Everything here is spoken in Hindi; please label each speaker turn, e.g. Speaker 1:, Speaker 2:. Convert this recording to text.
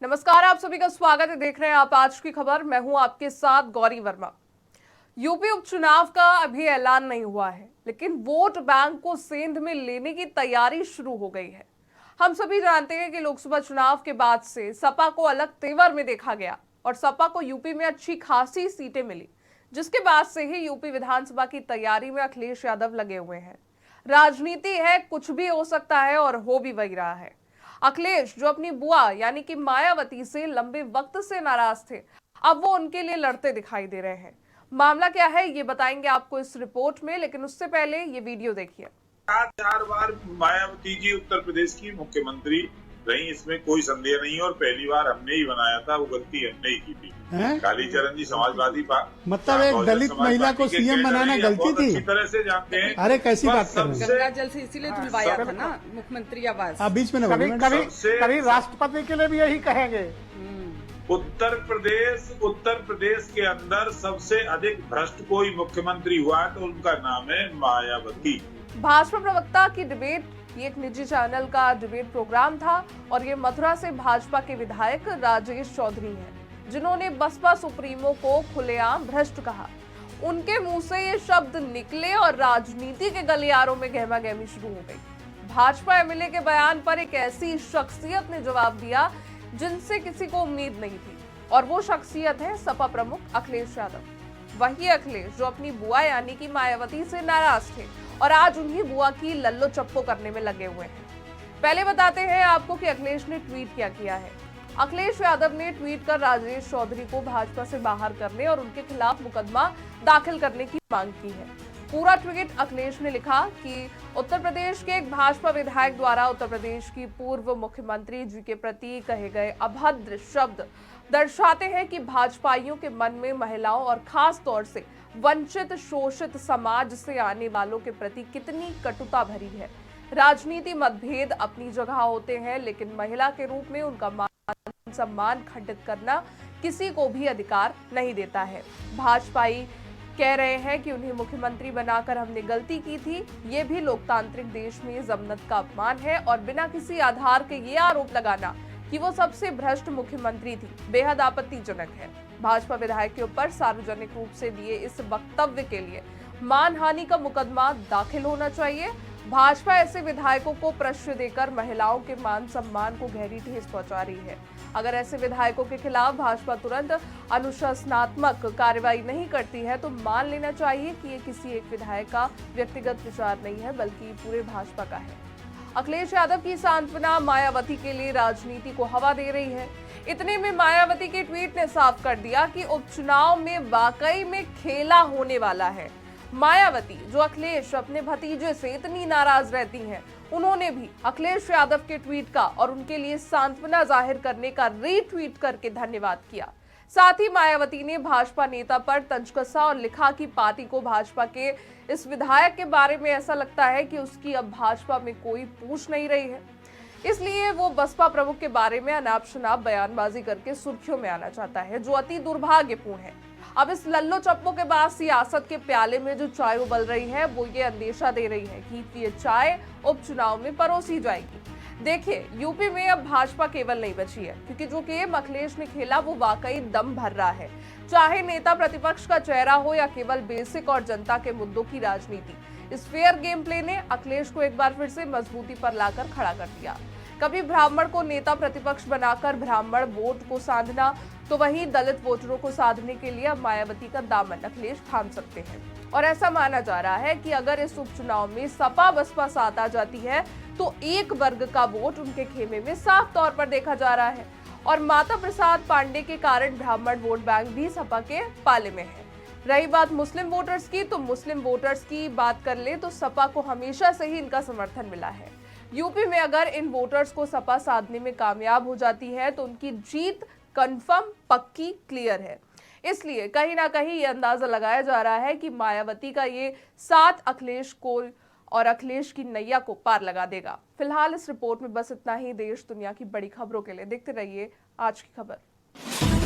Speaker 1: नमस्कार, आप सभी का स्वागत है। देख रहे हैं आप आज की खबर। मैं हूं आपके साथ गौरी वर्मा। यूपी उपचुनाव का अभी ऐलान नहीं हुआ है, लेकिन वोट बैंक को सेंध में लेने की तैयारी शुरू हो गई है। हम सभी जानते हैं कि लोकसभा चुनाव के बाद से सपा को अलग तेवर में देखा गया और सपा को यूपी में अच्छी खासी सीटें मिली, जिसके बाद से ही यूपी विधानसभा की तैयारी में अखिलेश यादव लगे हुए हैं। राजनीति है, कुछ भी हो सकता है और हो भी वही रहा है। अखिलेश जो अपनी बुआ यानी कि मायावती से लंबे वक्त से नाराज थे, अब वो उनके लिए लड़ते दिखाई दे रहे हैं। मामला क्या है ये बताएंगे आपको इस रिपोर्ट में, लेकिन उससे पहले ये वीडियो देखिए।
Speaker 2: 4 बार मायावती जी उत्तर प्रदेश की मुख्यमंत्री रही, इसमें कोई संदेह नहीं। और पहली बार हमने ही बनाया था, वो गलती हमने ही की थी। कालीचरण जी समाजवादी
Speaker 3: मतलब एक दलित महिला को सीएम बनाना गलती थी।
Speaker 2: अच्छी तरह से जानते हैं।
Speaker 3: अरे कैसी बात कर रहे हैं?
Speaker 4: गंगा जल से इसीलिए धुलवाया था ना मुख्यमंत्री आवास।
Speaker 3: आप बीच में न बोलिए।
Speaker 5: कभी राष्ट्रपति के लिए भी यही कहेंगे।
Speaker 2: उत्तर प्रदेश के अंदर सबसे अधिक भ्रष्ट कोई मुख्यमंत्री हुआ है तो उनका नाम है मायावती।
Speaker 1: भाजपा प्रवक्ता की डिबेट, ये एक निजी चैनल का डिबेट प्रोग्राम था और ये मथुरा से भाजपा के विधायक राजेश चौधरी हैं, जिन्होंने बसपा सुप्रीमो को खुलेआम भ्रष्ट कहा। उनके मुंह से ये शब्द निकले और राजनीति के गलियारों में गहमागहमी शुरू हो गई। भाजपा एमएलए के बयान पर एक ऐसी शख्सियत ने जवाब दिया जिनसे किसी को उम्मीद नहीं थी, और वो शख्सियत है सपा प्रमुख अखिलेश यादव। वही अखिलेश जो अपनी बुआ यानी कि मायावती से नाराज थे और आज उन्हीं बुआ की लल्लो चप्पो करने में लगे हुए हैं। पहले बताते हैं आपको कि अखिलेश ने ट्वीट क्या किया है। अखिलेश यादव ने ट्वीट कर राजेश चौधरी को भाजपा से बाहर करने और उनके खिलाफ मुकदमा दाखिल करने की मांग की है। पूरा ट्वीट अखिलेश ने लिखा कि उत्तर प्रदेश के एक भाजपा विधायक द्वारा उत्तर प्रदेश की पूर्व मुख्यमंत्री जी के प्रति कहे गए अभद्र शब्द दर्शाते हैं कि भाजपाइयों के मन में महिलाओं और खास तौर से वंचित शोषित समाज से आने वालों के प्रति कितनी कटुता भरी है। राजनीति मतभेद अपनी जगह होते हैं, लेकिन महिला के रूप में उनका मान सम्मान खंडित करना किसी को भी अधिकार नहीं देता है। भाजपाई कह रहे हैं कि उन्हें मुख्यमंत्री बनाकर हमने गलती की थी। ये भी लोकतांत्रिक देश में जमनत का अपमान है और बिना किसी आधार के ये आरोप लगाना कि वो सबसे भ्रष्ट मुख्यमंत्री थी, बेहद आपत्तिजनक है। भाजपा विधायक के ऊपर सार्वजनिक रूप से दिए इस वक्तव्य के लिए मानहानि का मुकदमा दाखिल होना चाहिए। भाजपा ऐसे विधायकों को प्रश्रय देकर महिलाओं के मान सम्मान को गहरी ठेस पहुंचा रही है। अगर ऐसे विधायकों के खिलाफ भाजपा तुरंत अनुशासनात्मक कार्रवाई नहीं करती है तो मान लेना चाहिए कि ये किसी एक विधायक का व्यक्तिगत विचार नहीं है, बल्कि पूरे भाजपा का है। अखिलेश यादव की सांत्वना मायावती के लिए राजनीति को हवा दे रही है। इतने में मायावती के ट्वीट ने साफ कर दिया कि उपचुनाव में वाकई में खेला होने वाला है। मायावती जो अखिलेश अपने भतीजे से इतनी नाराज रहती हैं, उन्होंने भी अखिलेश यादव के ट्वीट का और उनके लिए सांत्वना जाहिर करने का रीट्वीट करके धन्यवाद किया। साथ ही मायावती ने भाजपा नेता पर तंज कसा और लिखा कि पार्टी को भाजपा के इस विधायक के बारे में ऐसा लगता है कि उसकी अब भाजपा में कोई पूछ नहीं रही है, इसलिए वो बसपा प्रमुख के बारे में अनाप शनाप बयानबाजी करके सुर्खियों में आना चाहता है, जो अति दुर्भाग्यपूर्ण है। अब इस लल्लो चप्पो के बाद सियासत के प्याले में जो चाय उबल रही है, वो ये अंदेशा दे रही है कि ये चाय उपचुनाव में परोसी जाएगी। देखिए, यूपी में अब भाजपा केवल नहीं बची है, क्योंकि जो गेम अखिलेश ने खेला वो वाकई दम भर रहा है। चाहे नेता प्रतिपक्ष का चेहरा हो या केवल बेसिक और जनता के मुद्दों की राजनीति, इस फेयर गेम प्ले ने अखिलेश को एक बार फिर से मजबूती पर लाकर खड़ा कर दिया। कभी ब्राह्मण को नेता प्रतिपक्ष बनाकर ब्राह्मण वोट को साधना, तो वही दलित वोटरों को साधने के लिए अब मायावती का दामन अखिलेश थाम सकते हैं। और ऐसा माना जा रहा है कि अगर इस उपचुनाव में सपा बसपा साथ आ जाती है तो एक वर्ग का वोट उनके खेमे में साफ तौर पर देखा जा रहा है, और माता प्रसाद पांडे के कारण ब्राह्मण वोट बैंक भी सपा के पाले में है। रही बात मुस्लिम वोटर्स की, तो मुस्लिम वोटर्स की बात कर ले तो सपा को हमेशा से ही इनका समर्थन मिला है। यूपी में अगर इन वोटर्स को सपा साधने में कामयाब हो जाती है तो उनकी जीत कंफर्म, पक्की, क्लियर है। इसलिए कहीं ना कहीं ये अंदाजा लगाया जा रहा है कि मायावती का ये साथ अखिलेश को और अखिलेश की नैया को पार लगा देगा। फिलहाल इस रिपोर्ट में बस इतना ही। देश दुनिया की बड़ी खबरों के लिए देखते रहिए आज की खबर।